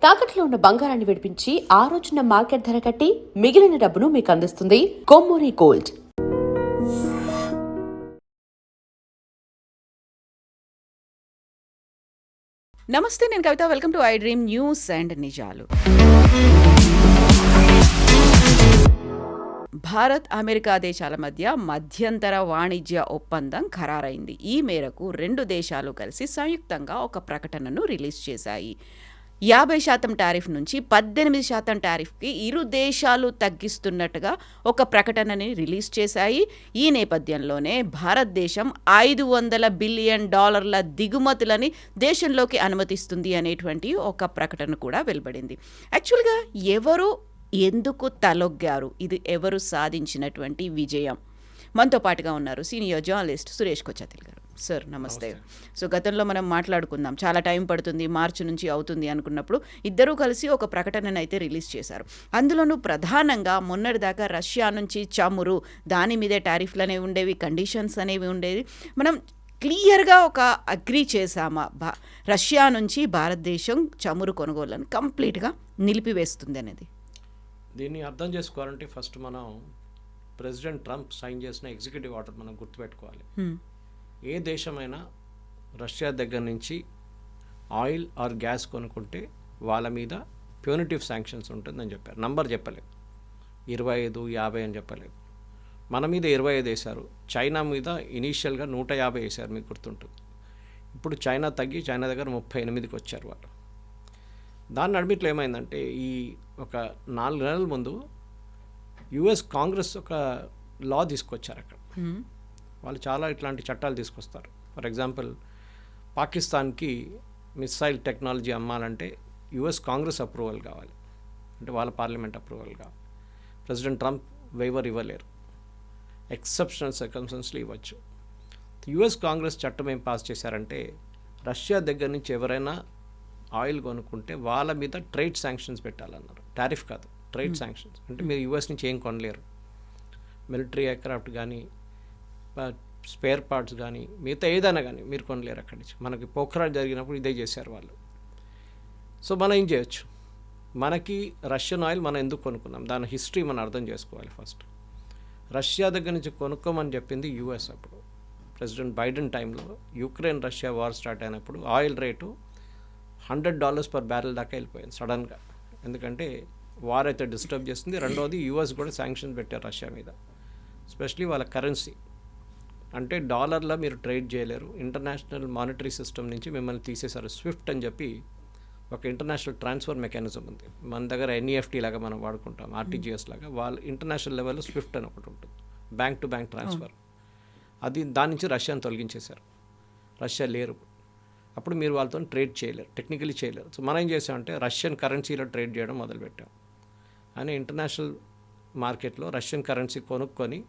తాకట్లో ఉన్న బంగారాన్ని విడిపించి ఆ రోజున మార్కెట్ ధర కట్టి మిగిలిన డబ్బును మీకు అందిస్తుంది కొమ్మూరి గోల్డ్. నమస్తే, నేను Kavitha. Welcome to I dream news and నిజాలు. భారత్, అమెరికా దేశాల మధ్య మధ్యంతర వాణిజ్య ఒప్పందం ఖరారైంది. ఈ మేరకు రెండు దేశాలు కలిసి సంయుక్తంగా ఒక ప్రకటనను రిలీజ్ చేశాయి. 50% టారిఫ్ నుంచి 18% టారిఫ్కి ఇరు దేశాలు తగ్గిస్తున్నట్టుగా ఒక ప్రకటనని రిలీజ్ చేశాయి. ఈ నేపథ్యంలోనే భారతదేశం $500 బిలియన్ దిగుమతులని దేశంలోకి అనుమతిస్తుంది అనేటువంటి ఒక ప్రకటన కూడా వెలువడింది. యాక్చువల్గా ఎవరు ఎందుకు తలొగ్గారు? ఇది ఎవరు సాధించినటువంటి విజయం? మనతో పాటుగా ఉన్నారు సీనియర్ జర్నలిస్ట్ సురేష్ కొచ్చాతిల్ గారు. సార్ నమస్తే. సో గతంలో మనం మాట్లాడుకుందాం, చాలా టైం పడుతుంది, మార్చి నుంచి అవుతుంది అనుకున్నప్పుడు ఇద్దరూ కలిసి ఒక ప్రకటనను అయితే రిలీజ్ చేశారు. అందులోనూ ప్రధానంగా మొన్నటిదాకా రష్యా నుంచి చమురు, దాని మీదే టారిఫ్లు అనేవి ఉండేవి, కండిషన్స్ అనేవి ఉండేవి. మనం క్లియర్గా ఒక అగ్రీ చేశామా, రష్యా నుంచి భారతదేశం చమురు కొనుగోళ్లను కంప్లీట్గా నిలిపివేస్తుంది అనేది? దీన్ని అర్థం చేసుకోవాలంటే ఫస్ట్ మనం ప్రెసిడెంట్ ట్రంప్ సైన్ చేసిన ఎగ్జిక్యూటివ్ ఆర్డర్ మనం గుర్తుపెట్టుకోవాలి. ఏ దేశమైనా రష్యా దగ్గర నుంచి ఆయిల్ ఆర్ గ్యాస్ కొనుక్కుంటే వాళ్ళ మీద ప్యూనిటివ్ శాంక్షన్స్ ఉంటుందని చెప్పారు. నంబర్ చెప్పలేదు, 25, 50 అని చెప్పలేదు. మన మీద 25 వేశారు. చైనా మీద ఇనీషియల్గా 150 వేశారు, మీకు గుర్తుంటుంది. ఇప్పుడు చైనా తగ్గి చైనా దగ్గర 38కి వచ్చారు వాళ్ళు. దాని నడిమిట్లో ఏమైందంటే ఈ ఒక 4 నెలల ముందు యుఎస్ కాంగ్రెస్ ఒక లా తీసుకొచ్చారు. అక్కడ వాళ్ళు చాలా ఇట్లాంటి చట్టాలు తీసుకొస్తారు. ఫర్ ఎగ్జాంపుల్, పాకిస్తాన్కి మిసైల్ టెక్నాలజీ అమ్మాలంటే యుఎస్ కాంగ్రెస్ అప్రూవల్ కావాలి, అంటే వాళ్ళ పార్లమెంట్ అప్రూవల్ కావాలి. ప్రెసిడెంట్ ట్రంప్ వేవర్ ఇవ్వలేరు, ఎక్సెప్షనల్ సర్కమ్స్టెన్స్లు ఇవ్వచ్చు. యుఎస్ కాంగ్రెస్ చట్టం ఏం పాస్ చేశారంటే రష్యా దగ్గర నుంచి ఎవరైనా ఆయిల్ కొనుక్కుంటే వాళ్ళ మీద ట్రేడ్ శాంక్షన్స్ పెట్టాలన్నారు. టారిఫ్ కాదు, ట్రేడ్ శాంక్షన్స్. అంటే మీరు యుఎస్ నుంచి ఏం కొనలేరు, మిలిటరీ ఎయిర్క్రాఫ్ట్ కానీ, స్పేర్ పార్ట్స్ కానీ, మిగతా ఏదైనా కానీ మీరు కొనలేరు అక్కడి నుంచి. మనకి పోఖ్రాన్ జరిగినప్పుడు ఇదే చేశారు వాళ్ళు. సో మనం ఏం చేయొచ్చు? మనకి రష్యన్ ఆయిల్ మనం ఎందుకు కొనుక్కున్నాం, దాని హిస్టరీ మనం అర్థం చేసుకోవాలి. ఫస్ట్ రష్యా దగ్గర నుంచి కొనుక్కోమని చెప్పింది యుఎస్. అప్పుడు ప్రెసిడెంట్ బైడెన్ టైంలో యుక్రెయిన్ రష్యా వార్ స్టార్ట్ అయినప్పుడు ఆయిల్ రేటు $100 పర్ బ్యారెల్ దాకా వెళ్ళిపోయింది సడన్గా. ఎందుకంటే వార్ అయితే డిస్టర్బ్ చేస్తుంది. రెండవది యుఎస్ కూడా శాంక్షన్స్ పెట్టారు రష్యా మీద, ఎస్పెషలీ వాళ్ళ కరెన్సీ. అంటే డాలర్లో మీరు ట్రేడ్ చేయలేరు, ఇంటర్నేషనల్ మానిటరీ సిస్టమ్ నుంచి మిమ్మల్ని తీసేశారు. స్విఫ్ట్ అని చెప్పి ఒక ఇంటర్నేషనల్ ట్రాన్స్ఫర్ మెకానిజం ఉంది. మన దగ్గర ఎన్ఈఎఫ్టీ లాగా మనం వాడుకుంటాం, ఆర్టీజీఎస్ లాగా. వాళ్ళు ఇంటర్నేషనల్ లెవెల్లో స్విఫ్ట్ అని ఒకటి ఉంటుంది, బ్యాంక్ టు బ్యాంక్ ట్రాన్స్ఫర్. అది దాని నుంచి రష్యాని తొలగించేశారు. రష్యా లేరు. అప్పుడు మీరు వాళ్ళతో ట్రేడ్ చేయలేరు, టెక్నికలీ చేయలేరు. సో మనం ఏం చేసామంటే రష్యన్ కరెన్సీలో ట్రేడ్ చేయడం మొదలుపెట్టాం. అని ఇంటర్నేషనల్ మార్కెట్లో రష్యన్ కరెన్సీ కొనుక్కొని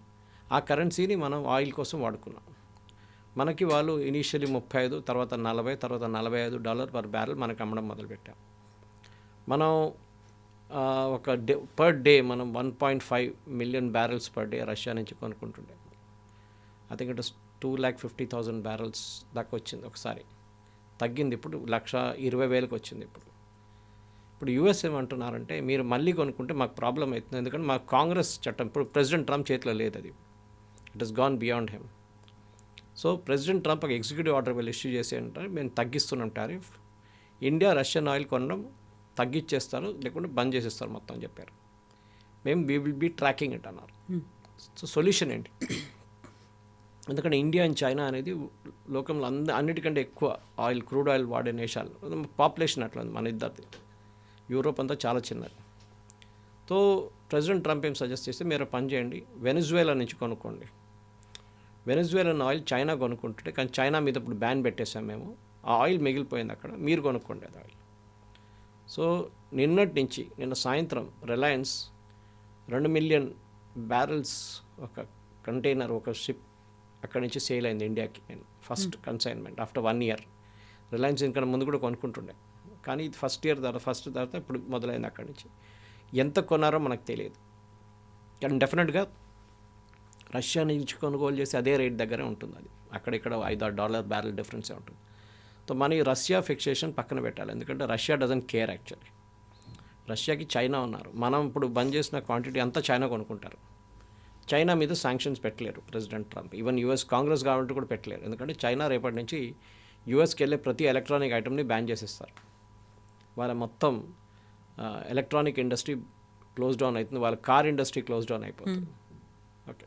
ఆ కరెన్సీని మనం ఆయిల్ కోసం వాడుకున్నాం. మనకి వాళ్ళు ఇనీషియలీ 35, తర్వాత 40, తర్వాత $45 పర్ బ్యారెల్ మనకు అమ్మడం మొదలుపెట్టాం. మనం ఒక డే పర్ డే మనం 1.5 million barrels per day Russia నుంచి కొనుక్కుంటుండే. ఐ థింక్ ఇట్ 250,000 బ్యారెల్స్ దాకా వచ్చింది ఒకసారి. తగ్గింది, ఇప్పుడు 120,000కి వచ్చింది. ఇప్పుడు యూఎస్ ఏమంటున్నారంటే మీరు మళ్ళీ కొనుక్కుంటే మాకు ప్రాబ్లం అవుతుంది, ఎందుకంటే మాకు కాంగ్రెస్ చట్టం ఇప్పుడు ప్రెసిడెంట్ ట్రంప్ చేతిలో లేదు, అది it has gone beyond him. So president Trump ఒక ఎగ్జిక్యూటివ్ ఆర్డర్ వీళ్ళు ఇష్యూ చేసి అంటే మేము తగ్గిస్తున్నాం టారిఫ్, ఇండియా రష్యన్ ఆయిల్ కొనడం తగ్గించేస్తారు, లేకుంటే బంద్ చేసేస్తారు మొత్తం అని చెప్పారు. మేము we will be tracking it అన్నారు. సో సొల్యూషన్ ఏంటి? ఎందుకంటే ఇండియా అండ్ చైనా అనేది లోకంలో అన్నిటికంటే ఎక్కువ ఆయిల్, క్రూడ్ ఆయిల్ వాడే దేశాలు. పాపులేషన్ అట్లా ఉంది మన ఇద్దరిది. యూరోప్ అంతా చాలా చిన్నది. సో ప్రెసిడెంట్ ట్రంప్ ఏం సజెస్ట్ చేస్తే మీరు పని చేయండి, వెనిజువేలా నుంచి కొనుక్కోండి. వెనిజువేలన్ ఆయిల్ చైనా కొనుక్కుంటుంటే, కానీ చైనా మీద ఇప్పుడు బ్యాన్ పెట్టేసాం మేము, ఆ ఆయిల్ మిగిలిపోయింది అక్కడ, మీరు కొనుక్కోండి అది ఆయిల్. సో నిన్న సాయంత్రం రిలయన్స్ 2 మిలియన్ బ్యారెల్స్ ఒక కంటైనర్, ఒక షిప్ అక్కడి నుంచి సేల్ అయింది ఇండియాకి. నేను first consignment after 1 year. Reliance ఇంకా ముందు కూడా కొనుక్కుంటుండే, కానీ ఇది ఫస్ట్ తర్వాత ఇప్పుడు మొదలైంది అక్కడి నుంచి. ఎంత కొన్నారో మనకు తెలియదు, కానీ డెఫినెట్గా రష్యా నుంచి కొనుగోలు చేసి అదే రేట్ దగ్గరే ఉంటుంది. అది అక్కడిక్కడ $5 బ్యారెల్ డిఫరెన్సే ఉంటుంది. సో మన రష్యా ఫిక్సేషన్ పక్కన పెట్టాలి, ఎందుకంటే రష్యా డజంట్ కేర్ యాక్చువల్లీ. రష్యాకి చైనా ఉన్నారు. మనం ఇప్పుడు బంద్ చేసిన క్వాంటిటీ అంతా చైనా కొనుక్కుంటారు. చైనా మీద శాంక్షన్స్ పెట్టలేరు president Trump. Even US Congress government కూడా పెట్టలేరు. ఎందుకంటే చైనా రేపటి నుంచి యూఎస్కి వెళ్ళే ప్రతి ఎలక్ట్రానిక్ ఐటమ్ని బ్యాన్ చేసేస్తారు. వాళ్ళ మొత్తం ఎలక్ట్రానిక్ ఇండస్ట్రీ క్లోజ్ డౌన్ అవుతుంది, వాళ్ళ కార్ ఇండస్ట్రీ క్లోజ్ డౌన్ అయిపోతుంది. ఓకే,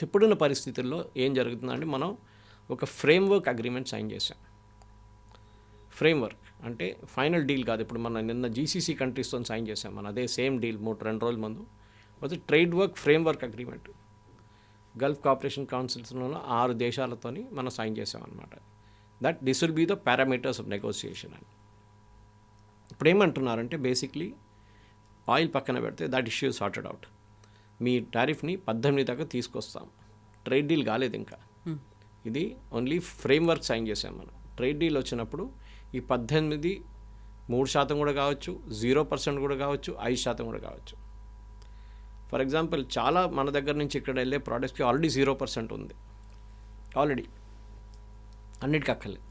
ఇప్పుడున్న పరిస్థితుల్లో ఏం జరుగుతుందంటే మనం ఒక ఫ్రేమ్వర్క్ అగ్రిమెంట్ సైన్ చేసాం. ఫ్రేమ్వర్క్ అంటే ఫైనల్ డీల్ కాదు. ఇప్పుడు మనం నిన్న జీసీసీ కంట్రీస్తో సైన్ చేసాం. మన అదే సేమ్ డీల్ 2 రోజుల ముందు అది trade work framework agreement. Gulf Cooperation కౌన్సిల్స్లో 6 దేశాలతోని మనం సైన్ చేసాం అనమాట. That this will be the parameters of negotiation అని. ఇప్పుడు ఏమంటున్నారంటే బేసిక్లీ ఆయిల్ పక్కన పెడితే దట్ ఇష్యూ సార్టెడ్ అవుట్. మీ టారిఫ్ని 18 దాకా తీసుకొస్తాం. ట్రేడ్ డీల్ కాలేదు ఇంకా. ఇది ఓన్లీ ఫ్రేమ్వర్క్ సైన్ చేసాం మనం. ట్రేడ్ డీల్ వచ్చినప్పుడు ఈ 18 3% కూడా కావచ్చు, 0% కూడా కావచ్చు, 5% కూడా కావచ్చు. ఫర్ ఎగ్జాంపుల్ చాలా మన దగ్గర నుంచి ఇక్కడ వెళ్ళే ప్రోడక్ట్స్కి ఆల్రెడీ 0% ఉంది, ఆల్రెడీ అన్నిటికీ అక్కర్లేదు.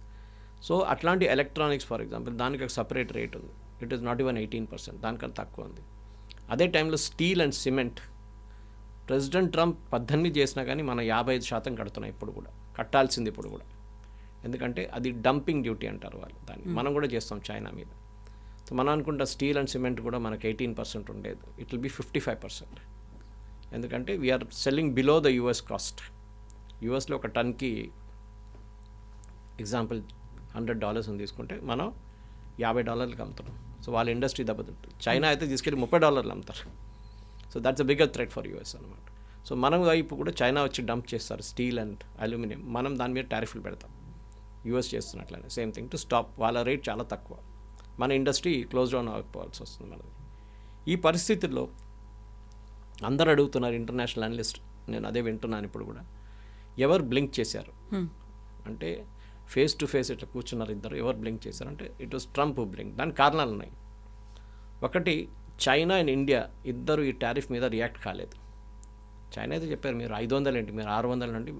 సో అట్లాంటి ఎలక్ట్రానిక్స్ ఫర్ ఎగ్జాంపుల్ దానికి ఒక సపరేట్ రేట్ ఉంది. ఇట్ ఈస్ నాట్ ఈవెన్ 18%, దానికన్నా తక్కువ ఉంది. అదే టైంలో steel and cement president Trump 18 చేసినా కానీ మనం 55% కడుతున్నాం ఇప్పుడు కూడా, కట్టాల్సింది ఇప్పుడు కూడా. ఎందుకంటే అది డంపింగ్ డ్యూటీ అంటారు వాళ్ళు దాన్ని. మనం కూడా చేస్తాం చైనా మీద. సో మనం అనుకుంటా స్టీల్ అండ్ సిమెంట్ కూడా మనకు 18% ఉండేది, ఇట్ విల్ బీ 55%. ఎందుకంటే we are selling below the US cost. యూఎస్లో ఒక టన్కి ఎగ్జాంపుల్ $100 అని తీసుకుంటే మనం $50 అమ్ముతున్నాం. సో వాళ్ళ ఇండస్ట్రీ దెబ్బతింటుంది. చైనా అయితే తీసుకెళ్ళి $30 అమ్ముతారు. So that's a bigger threat for US అనమాట. సో మనం వైపు కూడా చైనా వచ్చి డంప్ చేస్తారు స్టీల్ అండ్ అల్యూమినియం. మనం దాని మీద టారిఫ్లు పెడతాం. యూఎస్ చేస్తున్నట్లనే సేమ్ థింగ్ టు స్టాప్. వాళ్ళ రేట్ చాలా తక్కువ, మన ఇండస్ట్రీ క్లోజ్ డౌన్ అయిపోవాల్సి వస్తుంది మనది. ఈ పరిస్థితుల్లో అందరు అడుగుతున్నారు ఇంటర్నేషనల్ అనలిస్ట్, నేను అదే వింటున్నాను ఇప్పుడు కూడా, ఎవరు బ్లింక్ చేశారు అంటే ఫేస్ టు ఫేస్ ఇట్లా కూర్చున్నారు ఇద్దరు, ఎవరు బ్లింక్ చేశారంటే ఇట్ వాస్ ట్రంప్ బ్లింక్. దానికి కారణాలు ఉన్నాయి. ఒకటి, చైనా అండ్ ఇండియా ఇద్దరు ఈ టారిఫ్ మీద రియాక్ట్ కాలేదు. చైనా అయితే చెప్పారు మీరు 500 ఏంటి, మీరు 600 అండి,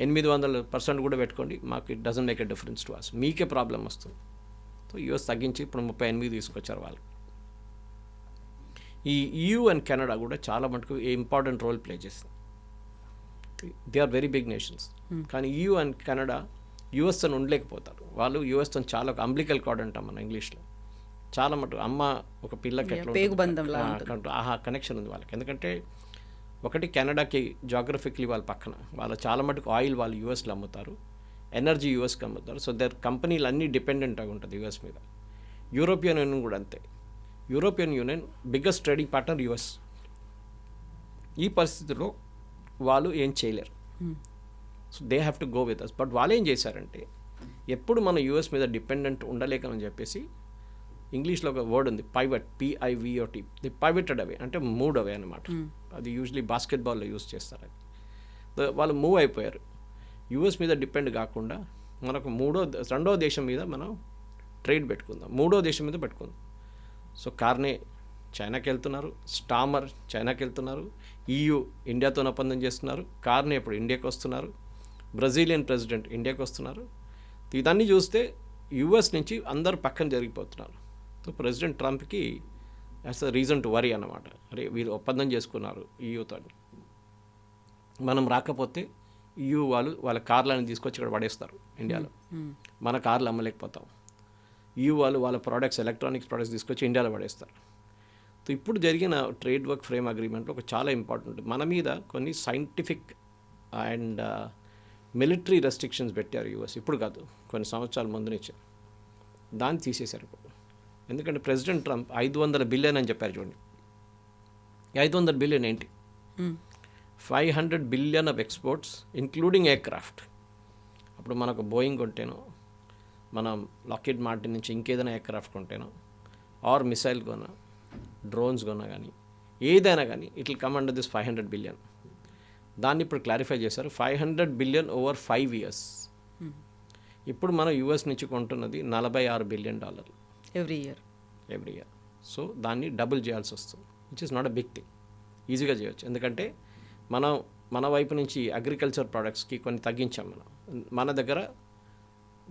800% కూడా పెట్టుకోండి, మాకు it doesn't make a difference to us, మీకే ప్రాబ్లం వస్తుంది. సో యూఎస్ తగ్గించి ఇప్పుడు 38 తీసుకొచ్చారు వాళ్ళు. ఈ EU అండ్ కెనడా కూడా చాలా మటుకు ఇంపార్టెంట్ రోల్ ప్లే చేస్తుంది. They are very big nations. కానీ EU అండ్ కెనడా యూఎస్తో ఉండలేకపోతారు. వాళ్ళు యూఎస్తో చాలా ఒక అంబ్లికల్ కార్డ్ అంటాం మన ఇంగ్లీష్లో. చాలా మటుకు అమ్మ ఒక పిల్లకి ఎట్లా కనెక్షన్ ఉంది వాళ్ళకి. ఎందుకంటే ఒకటి, కెనడాకి జాగ్రఫిక్లీ వాళ్ళ పక్కన, వాళ్ళ చాలా మటుకు ఆయిల్ వాళ్ళు యూఎస్లో అమ్ముతారు, ఎనర్జీ యూఎస్కి అమ్ముతారు. సో దేర్ కంపెనీలు అన్నీ డిపెండెంట్గా ఉంటుంది యూఎస్ మీద. యూరోపియన్ యూనియన్ కూడా అంతే. European union biggest trading partner US. ఈ పరిస్థితిలో వాళ్ళు ఏం చేయలేరు. So they have to go with us. But వాళ్ళు ఏం చేశారంటే ఎప్పుడు మన యూఎస్ మీద డిపెండెంట్ ఉండలేకని చెప్పేసి ఇంగ్లీష్లో ఒక వర్డ్ ఉంది పైవట్, PIVOT. ది పైవటెడ్ అవే అంటే మూవ్ అవే అనమాట. అది యూజువలీ బాస్కెట్బాల్లో యూజ్ చేస్తారు. అది వాళ్ళు మూవ్ అయిపోయారు. యూఎస్ మీద డిపెండ్ కాకుండా మనకు రెండో దేశం మీద మనం ట్రేడ్ పెట్టుకుందాం, మూడో దేశం మీద పెట్టుకుందాం. సో కార్నే చైనాకి వెళ్తున్నారు, స్టామర్ చైనాకి వెళ్తున్నారు, EU ఇండియాతో ఒప్పందం చేస్తున్నారు, కార్నే ఇప్పుడు ఇండియాకి వస్తున్నారు, బ్రెజిలియన్ ప్రెసిడెంట్ ఇండియాకి వస్తున్నారు. ఇదన్నీ చూస్తే యూఎస్ నుంచి అందరు పక్కన జరిగిపోతున్నారు. సో ప్రెసిడెంట్ ట్రంప్కి as a reason to worry అన్నమాట. అరే వీళ్ళు ఒప్పందం చేసుకున్నారు EUతో, మనం రాకపోతే EU వాళ్ళు వాళ్ళ కార్లను తీసుకొచ్చి ఇక్కడ పడేస్తారు ఇండియాలో, మన కార్లు అమ్మలేకపోతాం. EU వాళ్ళు వాళ్ళ ప్రోడక్ట్స్, ఎలక్ట్రానిక్స్ ప్రోడక్ట్స్ తీసుకొచ్చి ఇండియాలో పడేస్తారు. సో ఇప్పుడు జరిగిన ట్రేడ్ వర్క్ ఫ్రేమ్ అగ్రిమెంట్లో ఒక చాలా ఇంపార్టెంట్, మన మీద కొన్ని సైంటిఫిక్ అండ్ మిలిటరీ రెస్ట్రిక్షన్స్ పెట్టారు యూఎస్. ఇప్పుడు కాదు, కొన్ని సంవత్సరాల ముందు నుంచి దాన్ని తీసేశారు ఇప్పుడు. ఎందుకంటే ప్రెసిడెంట్ ట్రంప్ 500 బిలియన్ అని చెప్పారు. చూడండి, 500 బిలియన్ ఏంటి? 500 billion of exports including aircraft. అప్పుడు మనకు బోయింగ్ కొంటేనో, మనం లాక్హీడ్ మార్టిన్ నుంచి ఇంకేదైనా ఎయిర్క్రాఫ్ట్ కొంటేనో, ఆర్ మిసైల్ కొన్నా, డ్రోన్స్ కొన్నా కానీ, ఏదైనా కానీ it will come under this 500 billion. దాన్ని ఇప్పుడు క్లారిఫై చేశారు, 500 బిలియన్ ఓవర్ 5 years. ఇప్పుడు మనం యూఎస్ నుంచి కొంటున్నది $46 బిలియన్ ఎవ్రీ ఇయర్. సో దాన్ని డబుల్ చేయాల్సి వస్తుంది, which is not a big thing. ఈజీగా చేయొచ్చు. ఎందుకంటే మన వైపు నుంచి అగ్రికల్చర్ ప్రోడక్ట్స్కి కొన్ని తగ్గించాం మనం. మన దగ్గర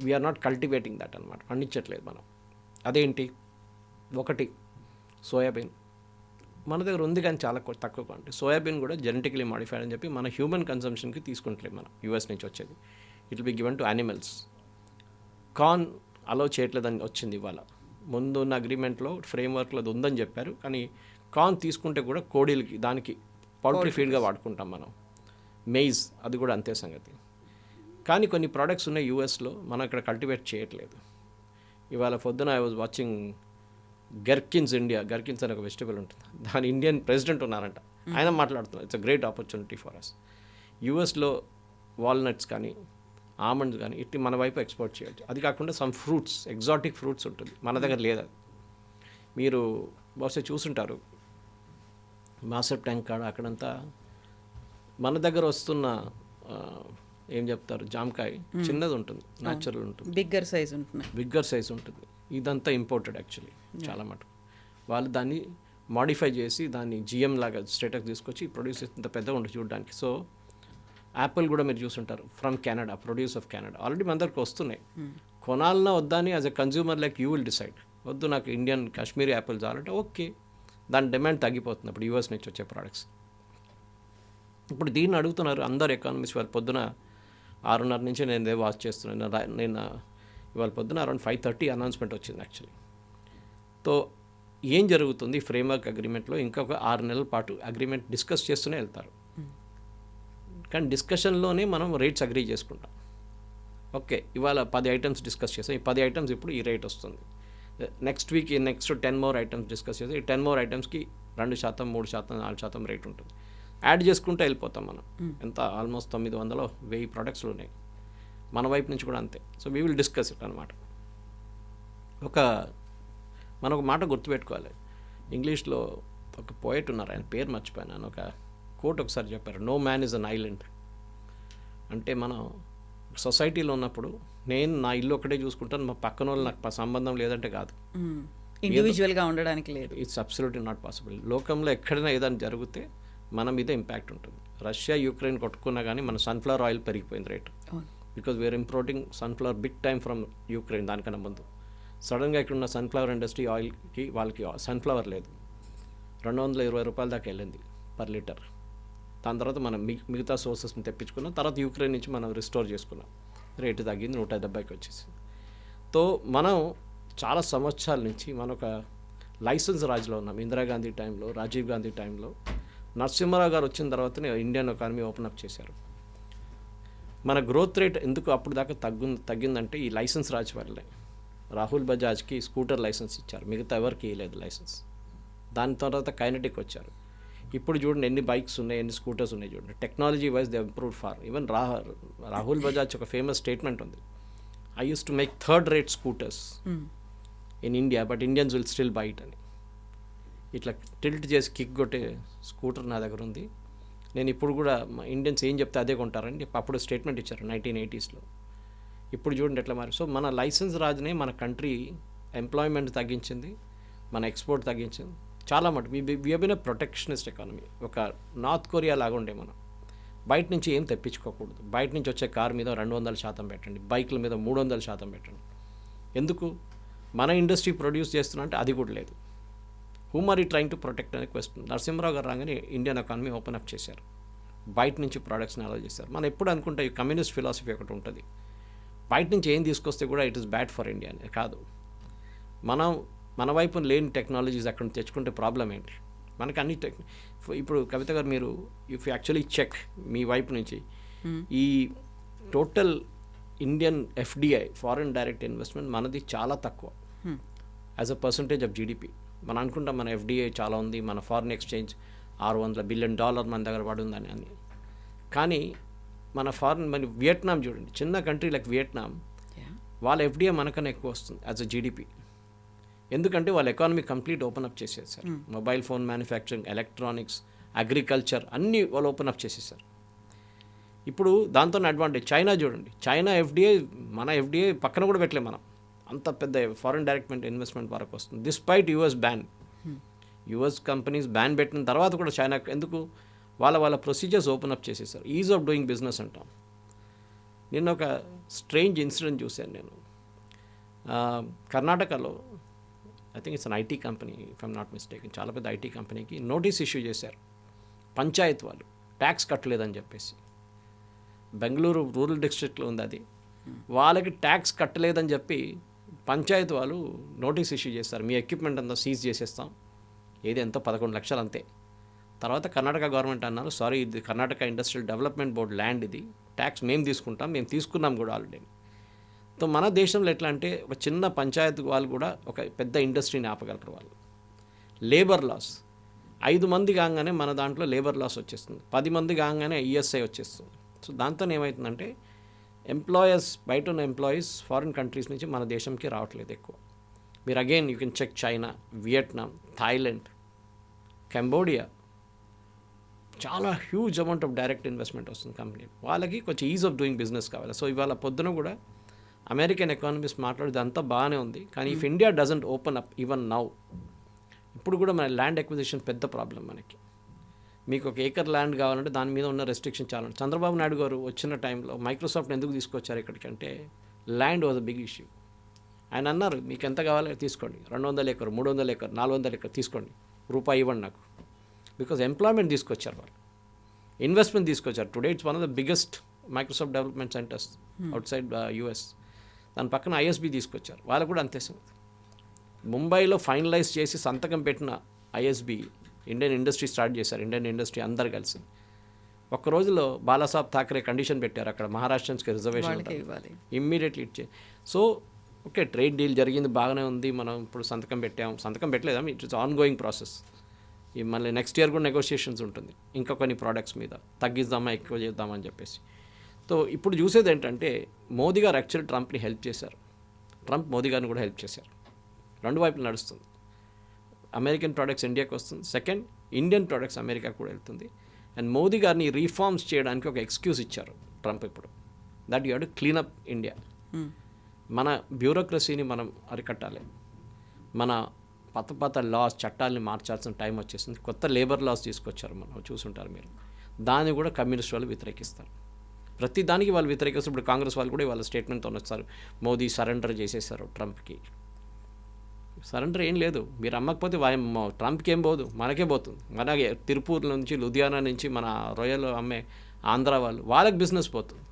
వీఆర్ నాట్ కల్టివేటింగ్ దట్ అనమాట, పండించట్లేదు మనం. అదేంటి, ఒకటి సోయాబీన్ మన దగ్గర ఉంది కానీ చాలా తక్కువ క్వాంటిటీ. సోయాబీన్ కూడా జెనెటికలీ మాడిఫైడ్ అని చెప్పి మన హ్యూమన్ కన్సంప్షన్కి తీసుకుంటలేం మనం, యూఎస్ నుంచి వచ్చేది. It will be given to animals. Corn allow చేయట్లేదని వచ్చింది ఇవాళ. ముందు ఉన్న అగ్రిమెంట్లో ఫ్రేమ్వర్క్లో అది ఉందని చెప్పారు, కానీ కార్న్ తీసుకుంటే కూడా కోడీలకి దానికి పౌల్ట్రీ ఫీడ్గా వాడుకుంటాం మనం. మెయిజ్ అది కూడా అంతే సంగతి. కానీ కొన్ని ప్రోడక్ట్స్ ఉన్నాయి యూఎస్లో, మనం ఇక్కడ కల్టివేట్ చేయట్లేదు. ఇవాళ పొద్దున ఐ వాజ్ వాచింగ్ గర్కిన్స్ అని ఒక వెజిటబుల్ ఉంటుంది, దాని ఇండియన్ ప్రెసిడెంట్ ఉన్నారంట, ఆయన మాట్లాడుతున్నారు it's a great opportunity for us. యూఎస్లో వాల్నట్స్ కానీ ఆమండ్స్ కానీ ఇట్టి మన వైపు ఎక్స్పోర్ట్ చేయొచ్చు. అది కాకుండా సమ్ ఫ్రూట్స్, ఎగ్జాటిక్ ఫ్రూట్స్ ఉంటుంది, మన దగ్గర లేదు అది. మీరు బహుశా చూసుంటారు మాసప్ ట్యాంక్ కాడ అక్కడంతా మన దగ్గర వస్తున్న ఏం చెప్తారు జామకాయ చిన్నది ఉంటుంది, న్యాచురల్ ఉంటుంది, బిగ్గర్ సైజ్ ఉంటుంది. ఇదంతా ఇంపోర్టెడ్ యాక్చువల్లీ చాలా మటుకు. వాళ్ళు దాన్ని మాడిఫై చేసి దాన్ని జిఎం లాగా స్టేటస్ తీసుకొచ్చి ప్రొడ్యూస్ చేస్తే పెద్దగా ఉంటుంది చూడడానికి. సో యాపిల్ కూడా మీరు చూసుంటారు, from Canada, produce of Canada. Already మన దగ్గరకు వస్తున్నాయి. కొనాలన్నా వద్దా అని as a consumer like you will decide. వద్దు నాకు ఇండియన్ కాశ్మీరీ యాపిల్ చాలంటే ఓకే, దాని డిమాండ్ తగ్గిపోతుంది అప్పుడు యూఎస్ నుంచి వచ్చే ప్రోడక్ట్స్. ఇప్పుడు దీన్ని అడుగుతున్నారు అందరు ఎకానమిస్ట్. వాళ్ళు పొద్దున 6:30 నుంచి నేను వాచ్ చేస్తున్నాను. నేను ఇవాళ పొద్దున అరౌండ్ 5:30 అనౌన్స్మెంట్ వచ్చింది యాక్చువల్లీ. తో ఏం జరుగుతుంది ఫ్రేమ్వర్క్ అగ్రిమెంట్లో? ఇంకొక 6 నెలల పాటు అగ్రిమెంట్ డిస్కస్ చేస్తూనే వెళ్తారు. కానీ డిస్కషన్లోనే మనం రేట్స్ అగ్రీ చేసుకుంటాం. ఓకే, ఇవాళ 10 ఐటమ్స్ డిస్కస్ చేస్తాం, ఈ 10 ఐటమ్స్ ఇప్పుడు ఈ రేట్ వస్తుంది. Next week next 10 more items discuss చేస్తాం, ఈ 10 మోర్ ఐటమ్స్కి 2%, 3%, 4% రేట్ ఉంటుంది. యాడ్ చేసుకుంటూ వెళ్ళిపోతాం మనం. ఎంత ఆల్మోస్ట్ 900, 1000 ప్రొడక్ట్స్లు ఉన్నాయి. మన వైపు నుంచి కూడా అంతే. So we will discuss it అనమాట. మనం ఒక మాట గుర్తుపెట్టుకోవాలి. ఇంగ్లీష్లో ఒక పోయెట్ ఉన్నారు, ఆయన పేరు మర్చిపోయాను. ఒక కోట్ ఒకసారి చెప్పారు, no man is an island. అంటే మనం సొసైటీలో ఉన్నప్పుడు నేను నా ఇల్లు ఒకటే చూసుకుంటాను, మా పక్కన వాళ్ళు నాకు సంబంధం లేదంటే కాదు, ఇండివిజువల్గా ఉండడానికి లేదు. It's absolutely not possible. లోకంలో ఎక్కడైనా ఏదైనా జరిగితే మన మీద ఇంపాక్ట్ ఉంటుంది. రష్యా యుక్రెయిన్ కొట్టుకున్నా కానీ మన సన్ఫ్లవర్ ఆయిల్ పెరిగిపోయింది rate, because we are importing sunflower big time from Ukraine. దానికన్నా ముందు సడన్గా ఇక్కడున్న సన్ఫ్లవర్ ఇండస్ట్రీ ఆయిల్కి వాళ్ళకి సన్ఫ్లవర్ లేదు, 220 రూపాయల దాకా వెళ్ళింది పర్ లీటర్. దాని తర్వాత మనం మిగతా సోర్సెస్ని తెప్పించుకున్నాం. తర్వాత యుక్రెయిన్ నుంచి మనం రిస్టోర్ చేసుకున్నాం, రేటు తగ్గింది, 170కి వచ్చేసింది. తో మనం చాలా సంవత్సరాల నుంచి మనం ఒక లైసెన్స్ రాజులో ఉన్నాం. ఇందిరాగాంధీ టైంలో, రాజీవ్ గాంధీ టైంలో, నరసింహారావు గారు వచ్చిన తర్వాతనే ఇండియన్ ఎకానమీ ఓపెన్ అప్ చేశారు. మన గ్రోత్ రేట్ ఎందుకు అప్పుడు దాకా తగ్గిందంటే ఈ లైసెన్స్ రాజు వల్లే. రాహుల్ బజాజ్కి స్కూటర్ లైసెన్స్ ఇచ్చారు, మిగతా ఎవరికి ఇవ్వలేదు లైసెన్స్. దాని తర్వాత కైనటిక్ వచ్చారు. ఇప్పుడు చూడండి ఎన్ని బైక్స్ ఉన్నాయి, ఎన్ని స్కూటర్స్ ఉన్నాయి చూడండి. Technology wise they improved far. Even Rahul Bajaj ఒక ఫేమస్ స్టేట్మెంట్ ఉంది, I use to make third rate scooters in India but Indians will still buy it అని. ఇట్లా టిల్ట్ చేసి కిక్ కొట్టే స్కూటర్ నా దగ్గర ఉంది. నేను ఇప్పుడు కూడా మా ఇండియన్స్ ఏం చెప్తే అదే కొంటారని అప్పుడు స్టేట్మెంట్ ఇచ్చారు 1980sలో. ఇప్పుడు చూడండి ఎట్లా మారి. సో మన లైసెన్స్ రాజునే మన కంట్రీ ఎంప్లాయ్మెంట్ తగ్గించింది, మన ఎక్స్పోర్ట్ తగ్గించింది చాలా మటుకు. We been a protectionist economy. ఒక నార్త్ కొరియా లాగా ఉండే మనం. బయట నుంచి ఏం తెప్పించుకోకూడదు. బయట నుంచి వచ్చే కార్ మీద 200% పెట్టండి, బైకుల మీద 300% పెట్టండి. ఎందుకు? మన ఇండస్ట్రీ ప్రొడ్యూస్ చేస్తున్నా అంటే అది కూడా లేదు. Whom are you trying to protect అనే క్వశ్చన్. నరసింహరావు గారు రాగానే ఇండియన్ ఎకానమీ ఓపెన్ అప్ చేశారు, బయట నుంచి ప్రోడక్ట్స్ని అలౌ చేశారు. మనం ఎప్పుడు అనుకుంటే ఈ కమ్యూనిస్ట్ ఫిలాసఫీ ఒకటి ఉంటుంది, బయట నుంచి ఏం తీసుకొస్తే కూడా it is bad for India అని. కాదు, మన వైపు లేని టెక్నాలజీస్ అక్కడ తెచ్చుకుంటే ప్రాబ్లం ఏంటి? మనకి అన్ని ఇప్పుడు కవిత గారు మీరు ఇఫ్ యాక్చువల్లీ చెక్ మీ వైపు నుంచి ఈ total Indian FDI foreign direct investment మనది చాలా తక్కువ as a percentage of GDP. మనం అనుకుంటాం మన ఎఫ్డిఐ చాలా ఉంది, మన ఫారిన్ ఎక్స్చేంజ్ $600 బిలియన్ మన దగ్గర పడుందని అని. కానీ మన వియట్నాం చూడండి, చిన్న కంట్రీ లైక్ వియట్నాం, వాళ్ళ ఎఫ్డిఐ మనకన్నా ఎక్కువ వస్తుంది యాజ్ అ జీడిపి. ఎందుకంటే వాళ్ళ ఎకానమీ కంప్లీట్ ఓపెన్ అప్ చేసేసారు. Mobile phone manufacturing, electronics, agriculture అన్నీ వాళ్ళు ఓపెన్ అప్ చేసేసారు. ఇప్పుడు దాంతో అడ్వాంటేజ్ చైనా చూడండి, చైనా ఎఫ్డిఐ మన ఎఫ్డిఐ పక్కన కూడా పెట్టలేము మనం, అంత పెద్ద ఫారిన్ డైరెక్ట్ ఇన్వెస్ట్మెంట్ వరకు వస్తుంది. Despite US ban, US companies ban పెట్టిన తర్వాత కూడా చైనా ఎందుకు వాళ్ళ ప్రొసీజర్స్ ఓపెన్ అప్ చేసేసారు. ఈజ్ ఆఫ్ డూయింగ్ బిజినెస్ అంటాం. నిన్న ఒక స్ట్రేంజ్ ఇన్సిడెంట్ చూశాను నేను. కర్ణాటకలో I think it's an IT company if I'm not mistake, చాలా పెద్ద ఐటీ కంపెనీకి నోటీస్ ఇష్యూ చేశారు పంచాయత్ వాళ్ళు ట్యాక్స్ కట్టలేదని చెప్పేసి. బెంగళూరు రూరల్ డిస్ట్రిక్ట్లో ఉంది అది. వాళ్ళకి ట్యాక్స్ కట్టలేదని చెప్పి పంచాయత్ వాళ్ళు నోటీస్ ఇష్యూ చేస్తారు, మీ ఎక్విప్మెంట్ అంతా సీజ్ చేసేస్తాం, ఏది ఎంతో 11 లక్షలు అంతే. తర్వాత కర్ణాటక గవర్నమెంట్ అన్నారు, సారీ ఇది Karnataka industrial development board land, ఇది ట్యాక్స్ మేము తీసుకుంటాం, మేము తీసుకున్నాం కూడా ఆల్రెడీ. సో మన దేశంలో ఎట్లా అంటే ఒక చిన్న పంచాయత్ వాళ్ళు కూడా ఒక పెద్ద ఇండస్ట్రీని ఆపగలరు వాళ్ళు. లేబర్ లాస్ 5 మంది కాగానే మన దాంట్లో లేబర్ లాస్ వచ్చేస్తుంది, 10 మంది కాగానే ఈఎస్ఐ వచ్చేస్తుంది. సో దాంతో ఏమవుతుందంటే ఎంప్లాయర్స్, బయట ఉన్న ఎంప్లాయీస్ ఫారిన్ కంట్రీస్ నుంచి మన దేశంకి రావట్లేదు ఎక్కువ. మీరు again you can check China, Vietnam, Thailand, Cambodia, చాలా huge amount of direct investment వస్తుంది కంపెనీ. వాళ్ళకి కొంచెం ఈజ్ ఆఫ్ డూయింగ్ బిజినెస్ కావాలి. సో ఇవాళ పొద్దున కూడా అమెరికన్ ఎకానమిస్ట్ మాట్లాడేది అంతా బాగానే ఉంది, కానీ if India doesn't open up even now, ఇప్పుడు కూడా మన ల్యాండ్ ఎక్విజిషన్ పెద్ద ప్రాబ్లం మనకి. మీకు ఒక ఏకర్ ల్యాండ్ కావాలంటే దాని మీద ఉన్న రెస్ట్రిక్షన్ చాలా. చంద్రబాబు నాయుడు గారు వచ్చిన టైంలో మైక్రోసాఫ్ట్ ఎందుకు తీసుకొచ్చారు ఇక్కడికి అంటే land was a big issue. ఆయన అన్నారు, మీకు ఎంత కావాలో తీసుకోండి, 200 ఎకర్, 300 ఎకర్, 400 ఎకర్ తీసుకోండి, రూపాయి ఇవ్వండి నాకు. బికాజ్ ఎంప్లాయ్మెంట్ తీసుకొచ్చారు వాళ్ళు, ఇన్వెస్ట్మెంట్ తీసుకొచ్చారు. Today it's one of the biggest Microsoft development centres out side US. దాని పక్కన ఐఎస్బి తీసుకొచ్చారు, వాళ్ళు కూడా అంతే సంగతి. ముంబైలో ఫైనలైజ్ చేసి సంతకం పెట్టిన ఐఎస్బి ఇండియన్ ఇండస్ట్రీ స్టార్ట్ చేశారు, ఇండియన్ ఇండస్ట్రీ అందరు కలిసి. ఒక్క రోజులో బాలాసాహెబ్ థాకరే కండిషన్ పెట్టారు, అక్కడ మహారాష్ట్రన్స్కి రిజర్వేషన్ ఇమ్మీడియట్లీ ఇచ్చే. సో ఓకే, ట్రేడ్ డీల్ జరిగింది, బాగానే ఉంది, మనం ఇప్పుడు సంతకం పెట్టాం, సంతకం పెట్టలేదా, ఇట్స్ ఆన్ గోయింగ్ ప్రాసెస్. ఈ మళ్ళీ నెక్స్ట్ ఇయర్ కూడా నెగోషియేషన్స్ ఉంటుంది ఇంకా కొన్ని ప్రోడక్ట్స్ మీద, తగ్గిద్దామా ఎక్కువ చేద్దామా అని చెప్పేసి. సో ఇప్పుడు చూసేది ఏంటంటే మోదీ గారు యాక్చువల్లీ ట్రంప్ని హెల్ప్ చేశారు, ట్రంప్ మోదీ గారిని కూడా హెల్ప్ చేశారు. రెండు వైపులు నడుస్తుంది. అమెరికన్ ప్రోడక్ట్స్ ఇండియాకి వస్తుంది, సెకండ్ ఇండియన్ ప్రోడక్ట్స్ అమెరికాకు కూడా వెళ్తుంది. అండ్ మోదీ గారిని రీఫార్మ్స్ చేయడానికి ఒక ఎక్స్క్యూజ్ ఇచ్చారు ట్రంప్ ఇప్పుడు, that you have to cleanup India. మన బ్యూరోక్రసీని మనం అరికట్టాలి, మన పాత లాస్ చట్టాలని మార్చాల్సిన టైం వచ్చేసింది. కొత్త లేబర్ లాస్ తీసుకొచ్చారు, మనం చూసుంటారు మీరు, దాన్ని కూడా కమ్యూనిస్ట్ వాళ్ళు వ్యతిరేకిస్తారు. ప్రతి దానికి వాళ్ళు వ్యతిరేకిస్తారు. ఇప్పుడు కాంగ్రెస్ వాళ్ళు కూడా వాళ్ళ స్టేట్మెంట్తో వస్తారు, మోదీ సరెండర్ చేసేసారు ట్రంప్కి. సరెండర్ ఏం లేదు, మీరు అమ్మకపోతే ట్రంప్కి ఏం పోదు, మనకే పోతుంది. మనకే తిరుపూర్ నుంచి, లుధియానా నుంచి మన రొయ్యలు అమ్మే ఆంధ్ర వాళ్ళు, వాళ్ళకి బిజినెస్ పోతుంది.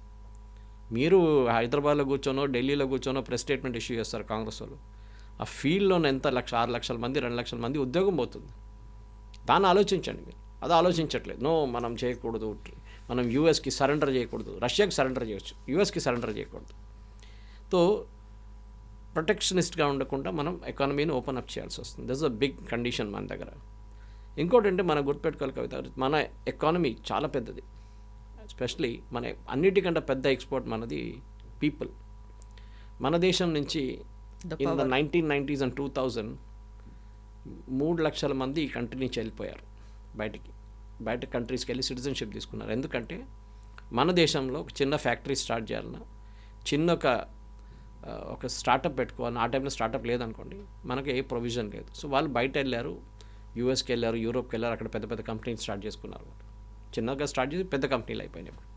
మీరు హైదరాబాద్లో కూర్చోనో ఢిల్లీలో కూర్చోనో ప్రెస్ స్టేట్మెంట్ ఇష్యూ చేస్తారు కాంగ్రెస్ వాళ్ళు. ఆ ఫీల్డ్లోనే ఎంత 6 లక్షల మంది 2 లక్షల మంది ఉద్యోగం పోతుంది. దాన్ని ఆలోచించండి మీరు, అది ఆలోచించట్లేదు. నో మనం చేయకూడదు, మనం యూఎస్కి సరెండర్ చేయకూడదు, రష్యాకి సరెండర్ చేయొచ్చు, యూఎస్కి సరెండర్ చేయకూడదు. సో ప్రొటెక్షనిస్ట్గా ఉండకుండా మనం ఎకానమీని ఓపెన్ అప్ చేయాల్సి వస్తుంది. దిస్ అ బిగ్ కండిషన్ మన దగ్గర. ఇంకోటి అంటే మనం గుర్తుపెట్టుకోవాలి కవిత, మన ఎకానమీ చాలా పెద్దది. ఎస్పెషలీ మన అన్నిటికంటే పెద్ద ఎక్స్పోర్ట్ మనది పీపుల్. మన దేశం నుంచి ఇన్ ద 1990s and 2000 3 లక్షల మంది ఈ కంట్రీ నుంచి వెళ్ళిపోయారు బయట కంట్రీస్కి వెళ్ళి సిటిజన్షిప్ తీసుకున్నారు. ఎందుకంటే మన దేశంలో ఒక చిన్న ఫ్యాక్టరీ స్టార్ట్ చేయాలన్నా, చిన్న ఒక స్టార్టప్ పెట్టుకోవాలన్నా, ఆ టైంలో స్టార్టప్ లేదనుకోండి, మనకి ఏ ప్రొవిజన్ లేదు. సో వాళ్ళు బయట వెళ్ళారు, యూఎస్కి వెళ్ళారు, యూరోప్కి వెళ్ళారు, అక్కడ పెద్ద పెద్ద కంపెనీలు స్టార్ట్ చేసుకున్నారు. వాళ్ళు చిన్నగా స్టార్ట్ చేసి పెద్ద కంపెనీలు అయిపోయినాయి. ఇప్పుడు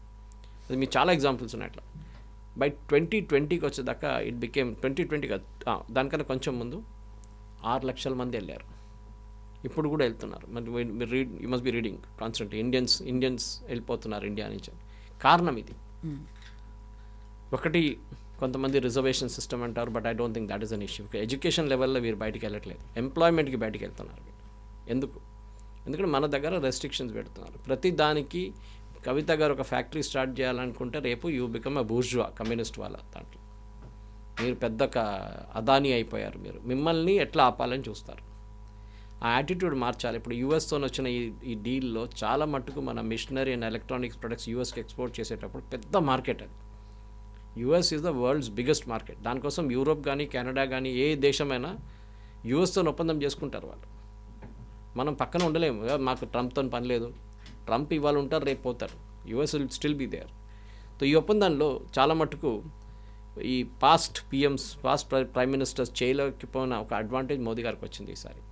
అది మీకు చాలా ఎగ్జాంపుల్స్ ఉన్నాయి అట్లా. బై 2020కి వచ్చేదాకా ఇట్ బికేమ్ 2020 దానికన్నా కొంచెం ముందు 6 లక్షల మంది వెళ్ళారు, ఇప్పుడు కూడా వెళ్తున్నారు. మరి మీరు you must be reading constant, Indians వెళ్ళిపోతున్నారు ఇండియా నుంచి. కారణం ఇది ఒకటి, కొంతమంది రిజర్వేషన్ సిస్టమ్ అంటారు, but I don't think that is an issue. Education లెవెల్లో వీరు బయటికి వెళ్ళట్లేదు, ఎంప్లాయ్మెంట్కి బయటికి వెళ్తున్నారు. ఎందుకంటే మన దగ్గర రెస్ట్రిక్షన్స్ పెడుతున్నారు ప్రతి దానికి. కవిత గారు ఒక ఫ్యాక్టరీ స్టార్ట్ చేయాలనుకుంటే రేపు you become a bourgeois, communist వాళ్ళ దాంట్లో మీరు పెద్ద అదానీ అయిపోయారు. మిమ్మల్ని ఎట్లా ఆపాలని చూస్తారు. ఆ యాటిట్యూడ్ మార్చాలి. ఇప్పుడు యూఎస్తో వచ్చిన ఈ డీల్లో చాలా మట్టుకు మన మిషనరీ అండ్ ఎలక్ట్రానిక్స్ ప్రొడక్ట్స్ యూఎస్కి ఎక్స్పోర్ట్ చేసేటప్పుడు పెద్ద మార్కెట్ అది. US is the world's biggest market. దానికోసం యూరోప్ కానీ కెనడా కానీ ఏ దేశమైనా యూఎస్తో ఒప్పందం చేసుకుంటారు వాళ్ళు. మనం పక్కన ఉండలేము, మాకు ట్రంప్తో పని లేదు, ట్రంప్ ఇవాళ ఉంటారు రేపు పోతారు, US will still be there. So ఈ ఒప్పందంలో చాలా మట్టుకు ఈ పాస్ట్ ప్రైమ్ మినిస్టర్స్ చేయలేకపోయిన ఒక అడ్వాంటేజ్ మోదీ గారికి వచ్చింది ఈసారి.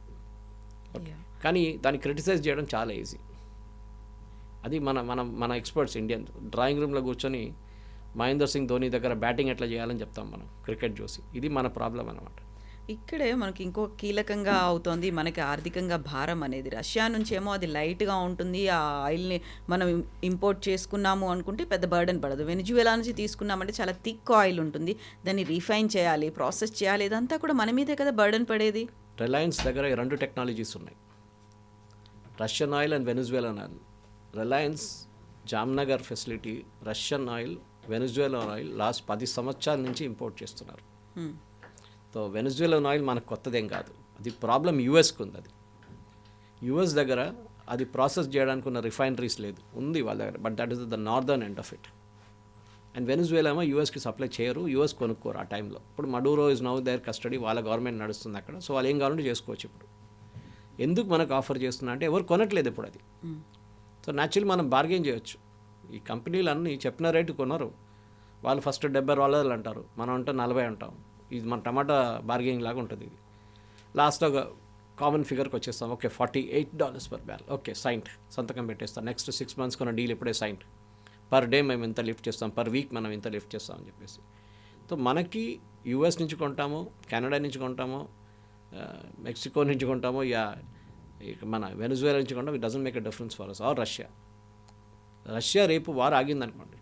కానీ దాన్ని క్రిటిసైజ్ చేయడం చాలా ఈజీ. అది మన ఎక్స్పర్ట్స్ ఇండియన్ డ్రాయింగ్ రూమ్లో కూర్చొని మహేందర్ సింగ్ ధోని దగ్గర బ్యాటింగ్ ఎట్లా చేయాలని చెప్తాం మనం, క్రికెట్ చూసి. ఇది మన ప్రాబ్లం అన్నమాట. ఇక్కడే మనకి ఇంకో కీలకంగా అవుతోంది మనకి ఆర్థికంగా భారం అనేది. రష్యా నుంచేమో అది లైట్‌గా ఉంటుంది. ఆ ఆయిల్‌ని మనం ఇంపోర్ట్ చేసుకున్నాము అనుకుంటే పెద్ద బర్డెన్ పడదు. వెనిజువేలా నుంచి తీసుకున్నామంటే చాలా థిక్ ఆయిల్ ఉంటుంది. దాన్ని రిఫైన్ చేయాలి, ప్రాసెస్ చేయాలి. ఇదంతా కూడా మన మీదే కదా బర్డెన్ పడేది. రిలయన్స్ దగ్గర ఈ 2 టెక్నాలజీస్ ఉన్నాయి, Russian oil and Venezuelan oil. Reliance Jamnagar facility Russian oil, Venezuelan oil last 10 సంవత్సరాల నుంచి ఇంపోర్ట్ చేస్తున్నారు. సో వెనిజువేలన్ ఆయిల్ మనకు కొత్తదేం కాదు, అది ప్రాబ్లం యూఎస్కి ఉంది. అది యూఎస్ దగ్గర అది ప్రాసెస్ చేయడానికి ఉన్న రిఫైనరీస్ లేదు, ఉంది వాళ్ళ దగ్గర, but that is the northern end of it. And Venezuela ఏమో యూఎస్కి సప్లై చేయరు, యూఎస్ కొనుక్కోరు ఆ టైంలో. ఇప్పుడు Maduro is now there custody, వాళ్ళ గవర్నమెంట్ నడుస్తుంది అక్కడ. సో వాళ్ళు ఏం కావాలంటే చేసుకోవచ్చు. ఇప్పుడు ఎందుకు మనకు ఆఫర్ చేస్తున్నా అంటే ఎవరు కొనట్లేదు ఇప్పుడు అది. సో న్యాచురల్ మనం బార్గెన్ చేయొచ్చు. ఈ కంపెనీలు అన్నీ చెప్పిన రేటు కొనరు, వాళ్ళు ఫస్ట్ $70 అంటారు, మనం అంటే 40 అంటాం. ఇది మన టమాటా బార్గెనింగ్ లాగా ఉంటుంది. ఇది లాస్ట్ ఒక కామన్ ఫిగర్కి వచ్చేస్తాం, okay $48 per barrel, okay signed, సంతకం పెట్టేస్తాం. నెక్స్ట్ 6 months కొన్న డీల్ ఇప్పుడే సైంట్, పర్ డే మేము ఇంత లిఫ్ట్ చేస్తాం, పర్ వీక్ మనం ఇంత లిఫ్ట్ చేస్తాం అని చెప్పేసి. సో మనకి యూఎస్ నుంచి కొంటామో, కెనడా నుంచి కొంటామో, మెక్సికో నుంచి కొంటామో, మన వెనిజువేలా నుంచి కొంటామో, it doesn't make a difference for us. Or Russia రేపు వార్ ఆగిందనుకోండి,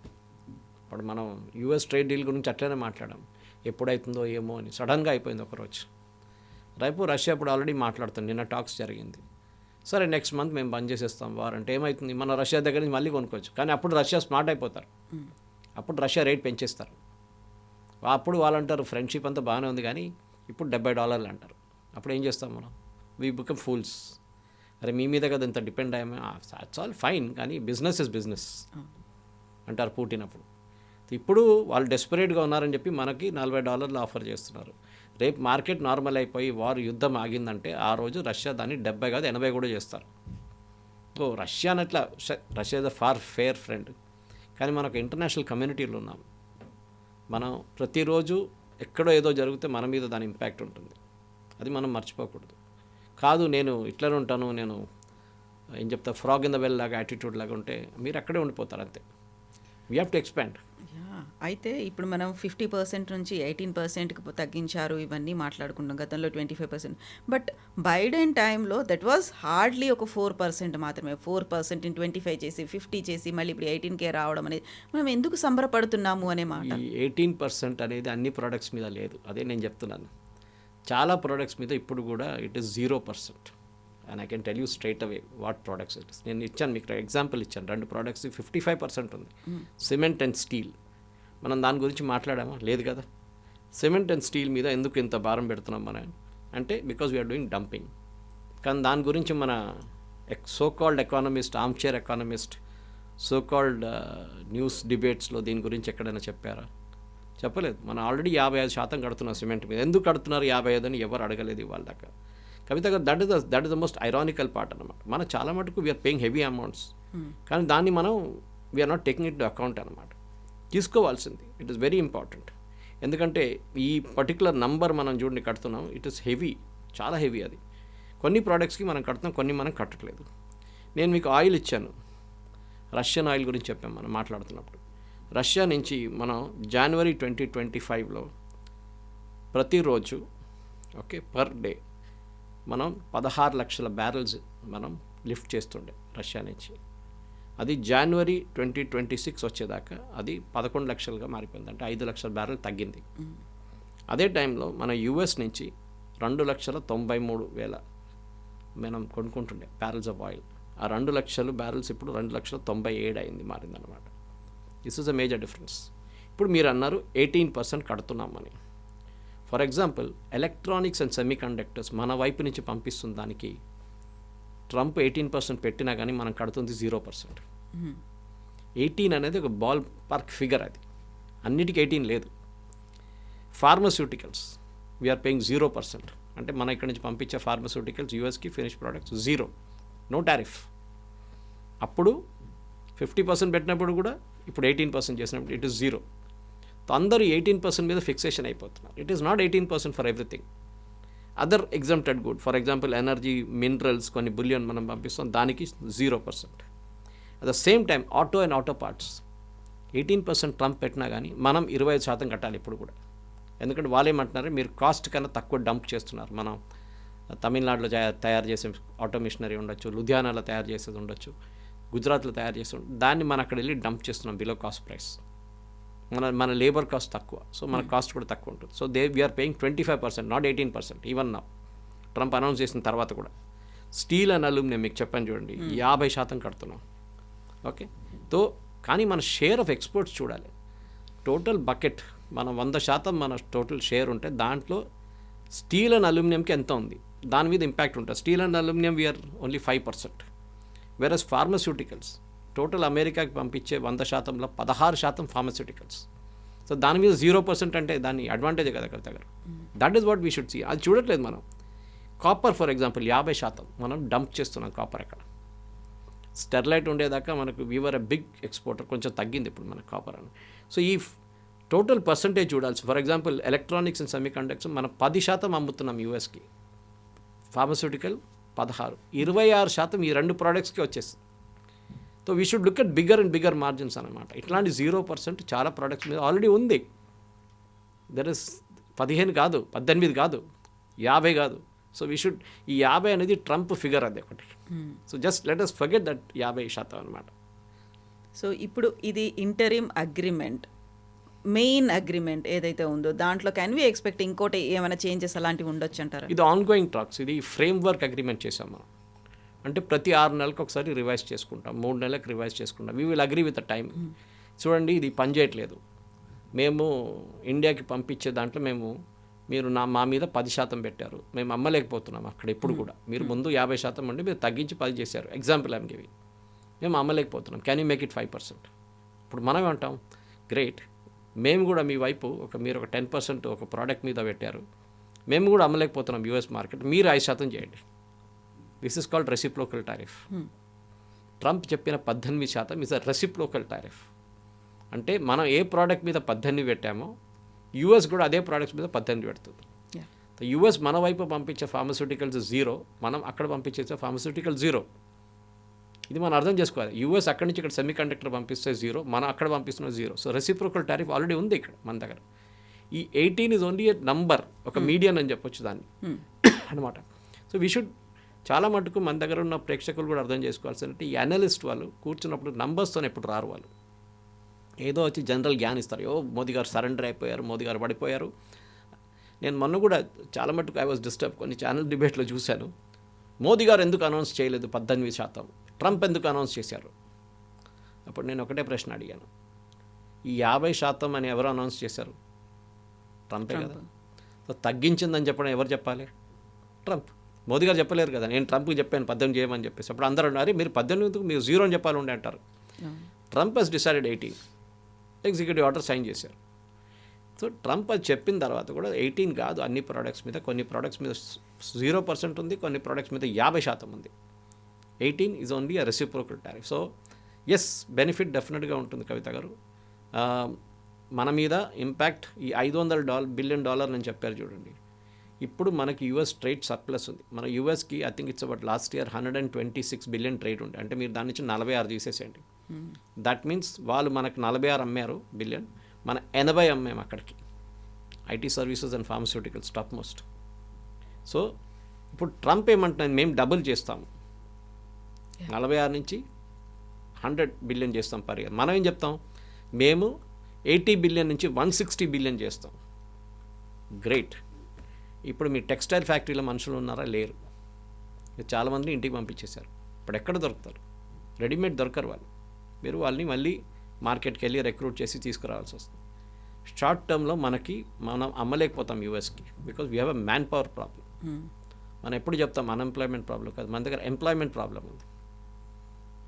ఇప్పుడు మనం యూఎస్ ట్రేడ్ డీల్ గురించి అట్లనే మాట్లాడాం, ఎప్పుడైతుందో ఏమో అని. సడన్గా అయిపోయింది ఒకరోజు. రేపు రష్యా ఇప్పుడు ఆల్రెడీ మాట్లాడుతుంది, నిన్న టాక్స్ జరిగింది. సరే నెక్స్ట్ మంత్ మేము బంద్ చేసేస్తాం వార్ అంటే ఏమవుతుంది, మన రష్యా దగ్గర నుంచి మళ్ళీ కొనుక్కోవచ్చు. కానీ అప్పుడు రష్యా స్మార్ట్ అయిపోతారు, అప్పుడు రష్యా రేట్ పెంచేస్తారు. అప్పుడు వాళ్ళు అంటారు ఫ్రెండ్షిప్ అంతా బాగానే ఉంది కానీ ఇప్పుడు $70 అంటారు. అప్పుడు ఏం చేస్తాం మనం, వీ బికమ్ ఫూల్స్. అరే మీ మీద కదా ఇంత డిపెండ్ అయ్యాము, దాట్స్ ఆల్ ఫైన్, కానీ బిజినెస్ ఇస్ బిజినెస్ అంటారు పుటిన్. అప్పుడు ఇప్పుడు వాళ్ళు డెస్పరేట్గా ఉన్నారని చెప్పి మనకి $40 ఆఫర్ చేస్తున్నారు. రేపు మార్కెట్ నార్మల్ అయిపోయి వారు యుద్ధం ఆగిందంటే ఆ రోజు రష్యా దాన్ని 70 కాదు 80 కూడా చేస్తారు. సో రష్యా అట్లా, Russia is a far fair friend. కానీ మనకు ఇంటర్నేషనల్ కమ్యూనిటీలో ఉన్నాం, మనం ప్రతిరోజు ఎక్కడో ఏదో జరిగితే మన మీద దాని ఇంపాక్ట్ ఉంటుంది, అది మనం మర్చిపోకూడదు. కాదు నేను ఇట్లనే ఉంటాను, నేను ఏం చెప్తా ఫ్రాగ్ ఇన్ ద వెల్ లాగా యాటిట్యూడ్ లాగా ఉంటే మీరు అక్కడే ఉండిపోతారు అంతే. We have to expand. అయితే ఇప్పుడు మనం 50% నుంచి 18%కి తగ్గించారు, ఇవన్నీ మాట్లాడుకున్నాం. గతంలో 25%. బట్ బైడెన్ టైంలో దట్ వాజ్ హార్డ్లీ ఒక 4% మాత్రమే. 4% 25 చేసి 50 చేసి మళ్ళీ ఇప్పుడు 18K రావడం అనేది మనం ఎందుకు సంబరపడుతున్నాము అనే మాట. ఈ 18% అనేది అన్ని ప్రోడక్ట్స్ మీద లేదు, అదే నేను చెప్తున్నాను. చాలా ప్రోడక్ట్స్ మీద ఇప్పుడు కూడా it is 0%. And I can tell you straight away what products it is. నేను ఇచ్చాను మీకు ఎగ్జాంపుల్ ఇచ్చాను, 2 ప్రోడక్ట్స్ 55% ఉంది. సిమెంట్ అండ్ స్టీల్, మనం దాని గురించి మాట్లాడామా? లేదు కదా. సిమెంట్ అండ్ స్టీల్ మీద ఎందుకు ఇంత భారం పెడుతున్నాం మనం అంటే బికాజ్ వీఆర్ డూయింగ్ డంపింగ్. కానీ దాని గురించి మన so called economist, armchair economist, so called news డిబేట్స్లో దీని గురించి ఎక్కడైనా చెప్పారా? చెప్పలేదు. మనం ఆల్రెడీ 55% కడుతున్నాం సిమెంట్ మీద. ఎందుకు కడుతున్నారు 55 అని ఎవరు అడగలేదు ఇవాళ దాకా. కవిత garu, that is the most ironical part అనమాట. మనం చాలా మటుకు వీఆర్ పేయింగ్ హెవీ అమౌంట్స్, కానీ దాన్ని మనం we are not taking it to account అనమాట. తీసుకోవాల్సింది, ఇట్ ఈస్ వెరీ ఇంపార్టెంట్. ఎందుకంటే ఈ పర్టికులర్ నంబర్ మనం చూడండి కడుతున్నాం, ఇట్ ఈస్ హెవీ, చాలా హెవీ. అది కొన్ని ప్రోడక్ట్స్కి మనం కడుతున్నాం, కొన్ని మనం కట్టట్లేదు. నేను మీకు ఆయిల్ ఇచ్చాను, రష్యన్ ఆయిల్ గురించి చెప్పాం మనం మాట్లాడుతున్నప్పుడు. రష్యా నుంచి మనం జనవరి 2025లో ప్రతిరోజు ఓకే పర్ డే మనం 16 లక్షల బ్యారెల్స్ మనం లిఫ్ట్ చేస్తుండే రష్యా నుంచి. అది జనవరి 2026 వచ్చేదాకా అది 11 లక్షలుగా మారిపోయింది, అంటే 5 లక్షల బ్యారెల్ తగ్గింది. అదే టైంలో మన యూఎస్ నుంచి 2,93,000 మనం కొనుక్కుంటుండే బ్యారెల్స్ ఆఫ్ ఆయిల్. ఆ 2 లక్షలు బ్యారెల్స్ ఇప్పుడు 2,97,000 అయింది, మారిందనమాట. This is a major difference. ఇప్పుడు మీరు అన్నారు 18% కడుతున్నామని. For example electronics and semiconductors మన వైపు నుంచి పంపిస్తుంది, దానికి ట్రంప్ 18% పెట్టినా కానీ మనం కడుతుంది 0%. 18 అనేది ఒక బాల్ పార్క్ ఫిగర్, అది అన్నిటికీ 18 లేదు. ఫార్మస్యూటికల్స్ వీఆర్ పేయింగ్ 0%, అంటే మన ఇక్కడ నుంచి పంపించే ఫార్మస్యూటికల్స్ యూఎస్కి ఫినిష్ ప్రోడక్ట్స్ 0, నో టారిఫ్. అప్పుడు 50% పెట్టినప్పుడు కూడా ఇప్పుడు 18% చేసినప్పుడు ఇట్ ఈస్ 0. అందరూ 18% మీద ఫిక్సేషన్ అయిపోతున్నారు. It is not 18% for everything. Other exempted good, for example energy, minerals, కొన్ని బిలియన్ మనం పంపిస్తాం, దానికి 0%. At the same time auto and auto parts 18% Trump పెట్టినా కానీ మనం 25% కట్టాలి ఇప్పుడు కూడా. ఎందుకంటే వాళ్ళు ఏమంటున్నారు, మీరు కాస్ట్ కన్నా తక్కువ డంప్ చేస్తున్నారు. మనం తమిళనాడులో తయారు చేసే ఆటో మిషనరీ ఉండొచ్చు, లుధియానాలో తయారు చేసేది ఉండొచ్చు, గుజరాత్లో తయారు చేసి దాన్ని మనం అక్కడ వెళ్ళి డంప్ చేస్తున్నాం బిలో కాస్ట్ ప్రైస్. మన లేబర్ కాస్ట్ తక్కువ, సో మన కాస్ట్ కూడా తక్కువ ఉంటుంది. So we are paying 25%, not 18%. Even నా ట్రంప్ అనౌన్స్ చేసిన తర్వాత కూడా స్టీల్ అండ్ అల్యూమినియం మీకు చెప్పాను చూడండి, 50% కడుతున్నాం. ఓకే, తో కానీ మన షేర్ ఆఫ్ ఎక్స్పోర్ట్స్ చూడాలి. టోటల్ బకెట్ మనం 100% మన టోటల్ షేర్ ఉంటే దాంట్లో స్టీల్ అండ్ అల్యూమినియంకి ఎంత ఉంది, దాని మీద ఇంపాక్ట్ ఉంటుంది. Steel and aluminium we are only 5%. Versus pharmaceuticals total అమెరికాకి పంపించే 100%లో 16% ఫార్మస్యూటికల్స్. సో దాని మీద 0% అంటే దాని అడ్వాంటేజే కదా Kavitha garu. That is what we should see. అది చూడట్లేదు మనం. కాపర్ ఫర్ ఎగ్జాంపుల్ 50% మనం డంప్ చేస్తున్నాం కాపర్. అక్కడ స్టెర్లైట్ ఉండేదాకా మనకు వీవర్ ఎ బిగ్ ఎక్స్పోర్టర్, కొంచెం తగ్గింది ఇప్పుడు మనకు కాపర్ అని. సో ఈ టోటల్ పర్సంటేజ్ చూడాల్సి. For example electronics and semi conductors మనం 10% అమ్ముతున్నాం యూఎస్కి, ఫార్మస్యూటికల్ 16, 26% ఈ 2 ప్రోడక్ట్స్కి వచ్చేస్తుంది. So we should look at bigger and bigger margins అనమాట. ఇట్లాంటి 0% చాలా ప్రోడక్ట్స్ మీద ఆల్రెడీ ఉంది. దట్ ఇస్ 15 కాదు, 18 కాదు, 50 కాదు. సో వీ షుడ్, ఈ 50 అనేది ట్రంప్ ఫిగర్ అది ఒకటి. So just let us forget that 50% అనమాట. సో ఇప్పుడు ఇది ఇంటరిమ్ అగ్రిమెంట్, మెయిన్ అగ్రిమెంట్ ఏదైతే ఉందో దాంట్లో కెన్ వి ఎక్స్పెక్ట్ ఇంకోటి ఏమైనా చేంజెస్ అలాంటివి ఉండొచ్చు అంటారా? ఇది ఆన్ గోయింగ్ టాక్స్. ఇది ఫ్రేమ్ వర్క్ అగ్రిమెంట్ చేసాం మనం. అంటే ప్రతి 6 నెలలకు ఒకసారి రివైజ్ చేసుకుంటాం, 3 నెలలకు రివైజ్ చేసుకుంటాం. We will agree with the time. చూడండి, ఇది పని చేయట్లేదు. మేము ఇండియాకి పంపించే దాంట్లో మీరు మా మీద 10% పెట్టారు, మేము అమ్మలేకపోతున్నాం అక్కడ ఎప్పుడు కూడా. మీరు ముందు 50% ఉండి మీరు తగ్గించి 10 చేశారు. Example I'm giving. మేము అమ్మలేకపోతున్నాం, క్యాన్ యూ మేక్ ఇట్ 5%? ఇప్పుడు మనం ఏమంటాం, గ్రేట్, మేము కూడా మీ వైపు మీరు ఒక 10% ఒక ప్రోడక్ట్ మీద పెట్టారు, మేము కూడా అమ్మలేకపోతున్నాం యూఎస్ మార్కెట్, మీరు 5% చేయండి. This is called reciprocal tariff. Trump చెప్పిన 18% ఇస్ అ రెసిప్రోకల్ టారిఫ్. అంటే మనం ఏ ప్రోడక్ట్ మీద 18 పెట్టామో యూఎస్ కూడా అదే ప్రోడక్ట్స్ మీద 18 పెడుతుంది. యూఎస్ మన వైపు పంపించే ఫార్మస్యూటికల్స్ 0, మనం అక్కడ పంపించే ఫార్మస్యూటికల్ 0. ఇది మనం అర్థం చేసుకోవాలి. యూఎస్ అక్కడి నుంచి ఇక్కడ సెమీ కండక్టర్ పంపిస్తే 0, మనం అక్కడ పంపిస్తున్న 0. సో రెసిప్రోకల్ టారిఫ్ ఆల్రెడీ ఉంది ఇక్కడ మన దగ్గర. ఈ 18 ఇస్ ఓన్లీ ఏ నంబర్, ఒక మీడియన్ అని చెప్పొచ్చు దాన్ని అనమాట. సో వీ షుడ్, చాలా మటుకు మన దగ్గర ఉన్న ప్రేక్షకులు కూడా అర్థం చేసుకోవాల్సిందంటే, ఈ అనలిస్ట్ వాళ్ళు కూర్చున్నప్పుడు నంబర్స్తో ఎప్పుడు రారు. వాళ్ళు ఏదో వచ్చి జనరల్ జ్ఞాన్ ఇస్తారు. మోదీ గారు సరెండర్ అయిపోయారు, మోదీ గారు పడిపోయారు. నేను మొన్న కూడా చాలా మటుకు ఐ వాజ్ డిస్టర్బ్, కొన్ని ఛానల్ డిబేట్లో చూశాను. మోదీ గారు ఎందుకు అనౌన్స్ చేయలేదు 18%, ట్రంప్ ఎందుకు అనౌన్స్ చేశారు? అప్పుడు నేను ఒకటే ప్రశ్న అడిగాను, ఈ 50% అని ఎవరు అనౌన్స్ చేశారు? ట్రంపే కదా. సో తగ్గించిందని చెప్పడం ఎవరు చెప్పాలి? ట్రంప్. మోదీ గారు చెప్పలేరు కదా, నేను ట్రంప్కి చెప్పాను 18 చేయమని చెప్పేసి. అప్పుడు అందరూ అన్నారు, మీరు 18 మీరు 0 అని చెప్పాలి ఉండే అంటారు. Trump he's decided 18, executive order sign చేశారు. సో ట్రంప్ అది చెప్పిన తర్వాత కూడా 18 కాదు, అన్ని ప్రోడక్ట్స్ మీద, కొన్ని ప్రోడక్ట్స్ మీద 0% ఉంది, కొన్ని ప్రోడక్ట్స్ మీద 50% ఉంది. 18 is only a reciprocal tariff. So yes, benefit డెఫినెట్గా ఉంటుంది కవిత గారు. మన మీద ఇంపాక్ట్ ఈ $500 బిలియన్ అని చెప్పారు చూడండి. ఇప్పుడు మనకి యూఎస్ ట్రేడ్ సర్ప్లస్ ఉంది. మన యూఎస్కి I think it's about last year 126 billion trade ఉండే. అంటే మీరు దాని నుంచి 46 తీసేసేయండి. దట్ మీన్స్ వాళ్ళు మనకు 46 అమ్మారు బిలియన్, మన 80 అమ్మాము అక్కడికి. IT services and pharmaceuticals top most. So ఇప్పుడు ట్రంప్ ఏమంటున్నాను, మేము డబుల్ చేస్తాము, 46 నుంచి 100 బిలియన్ చేస్తాం పర్ ఇయర్. మనం ఏం చెప్తాం, మేము 80 బిలియన్ నుంచి 160 బిలియన్ చేస్తాం. గ్రేట్. ఇప్పుడు మీ టెక్స్టైల్ ఫ్యాక్టరీలో మనుషులు ఉన్నారా? లేరు. చాలామందిని ఇంటికి పంపించేశారు. ఇప్పుడు ఎక్కడ దొరుకుతారు? రెడీమేడ్ దొరకరు వాళ్ళు. మీరు వాళ్ళని మళ్ళీ మార్కెట్కి వెళ్ళి రిక్రూట్ చేసి తీసుకురావాల్సి వస్తుంది. షార్ట్ టర్మ్లో మనం అమ్మలేకపోతాం యూఎస్కి, because we have a manpower problem. మనం ఎప్పుడు చెప్తాం అన్ఎంప్లాయ్మెంట్ ప్రాబ్లం కాదు, మన దగ్గర ఎంప్లాయ్మెంట్ ప్రాబ్లం ఉంది.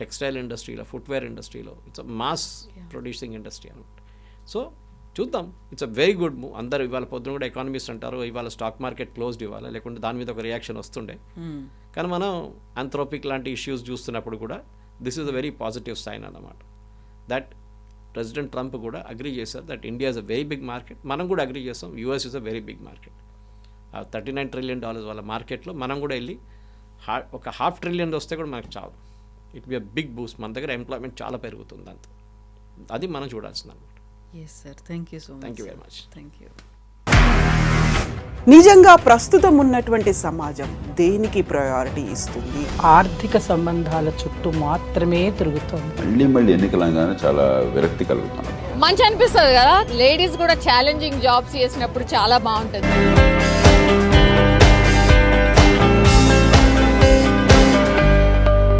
టెక్స్టైల్ ఇండస్ట్రీలో, ఫుట్వేర్ ఇండస్ట్రీలో it's a mass producing industry అనమాట. సో చూద్దాం, it's a very good move. అందరూ ఇవాళ పొద్దున కూడా ఎకానమిస్ట్ అంటారు ఇవాళ స్టాక్ మార్కెట్ క్లోజ్డ్ ఇవ్వాలి, లేకుంటే దాని మీద ఒక రియాక్షన్ వస్తుండే. కానీ మనం ఆంథ్రోపిక్ లాంటి ఇష్యూస్ చూస్తున్నప్పుడు కూడా this is a very positive sign అన్నమాట. దట్ ప్రెసిడెంట్ ట్రంప్ కూడా అగ్రీ చేశారు that India is a very big market. మనం కూడా అగ్రీ చేస్తాం US is a very big market. $39 trillion వాళ్ళ మార్కెట్లో మనం కూడా వెళ్ళి ఒక $500 బిలియన్ వస్తే కూడా మనకు చాలు. It be a big boost. మన దగ్గర ఎంప్లాయ్మెంట్ చాలా పెరుగుతుంది. అంత అది మనం చూడాల్సింది అనమాట. Yes, sir. Thank you so much. Thank you very much. Thank you. నిజంగా ప్రస్తుతం ఉన్నటువంటి సమాజం దేనికి ప్రయారిటీ ఇస్తుంది? ఆర్థిక సంబంధాల చుట్టూ మాత్రమే తిరుగుతోంది. మళ్ళీ ఎన్నికలంగానే చాలా విరక్తి కలుగుతున్నాం. మంచి అనిపిస్తుంది కదా, లేడీస్ కూడా ఛాలెంజింగ్ జాబ్స్ చేసినప్పుడు చాలా బాగుంటుంది.